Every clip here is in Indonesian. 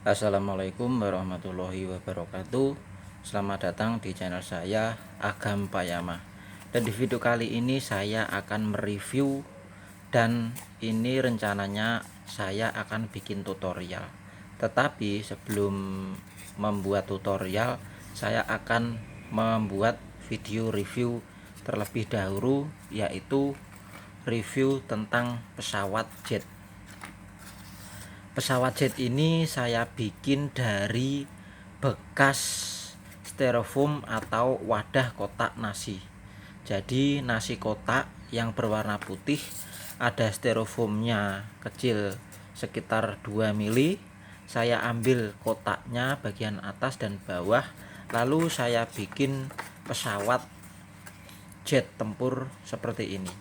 Assalamualaikum warahmatullahi wabarakatuh. Selamat datang di channel saya Agam Payama. Dan di video kali ini saya akan mereview, dan ini rencananya saya akan bikin tutorial. Tetapi sebelum membuat tutorial, saya akan membuat video review terlebih dahulu, yaitu review tentang pesawat jet. Pesawat jet ini saya bikin dari bekas styrofoam atau wadah kotak nasi. Jadi nasi kotak yang berwarna putih, ada styrofoamnya kecil sekitar 2 mili. Saya ambil kotaknya bagian atas dan bawah, lalu saya bikin pesawat jet tempur seperti ini.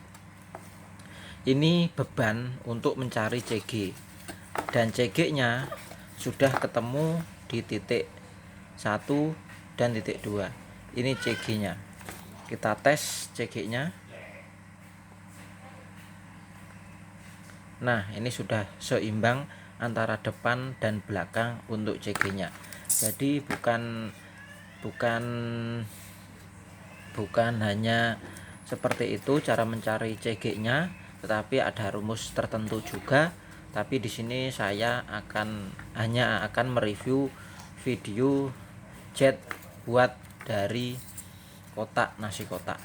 Ini beban untuk mencari CG, dan CG nya sudah ketemu di titik 1 dan titik 2. Ini CG nya, kita tes CG nya. Nah, ini sudah seimbang antara depan dan belakang untuk CG nya. Jadi bukan hanya seperti itu cara mencari CG nya, tetapi ada rumus tertentu juga. Tapi di sini saya hanya akan mereview video jet buat dari kotak nasi kotak,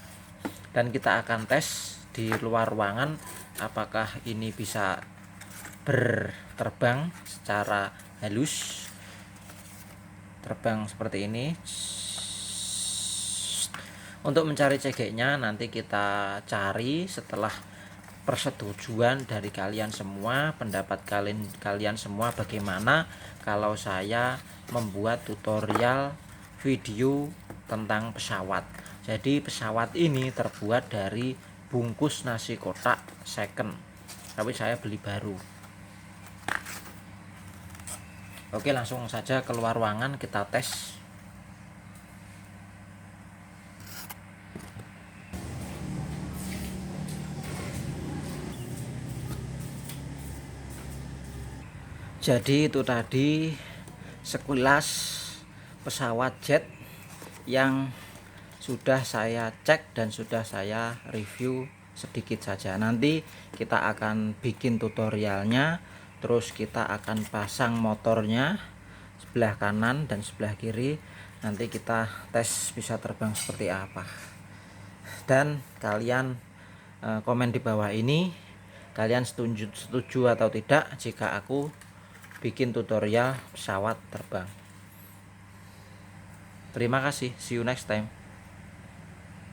dan kita akan tes di luar ruangan apakah ini bisa berterbang secara halus, terbang seperti ini. Untuk mencari CG nya nanti kita cari setelah persetujuan dari kalian semua. Pendapat kalian semua bagaimana kalau saya membuat tutorial video tentang pesawat. Jadi pesawat ini terbuat dari bungkus nasi kotak second, tapi saya beli baru. Oke, langsung saja keluar ruangan kita tes. Jadi itu tadi sekilas pesawat jet yang sudah saya cek dan sudah saya review sedikit saja. Nanti kita akan bikin tutorialnya, terus kita akan pasang motornya sebelah kanan dan sebelah kiri. Nanti kita tes bisa terbang seperti apa. Dan kalian komen di bawah ini, kalian setuju atau tidak jika aku bikin tutorial pesawat terbang. Terima kasih, see you next time.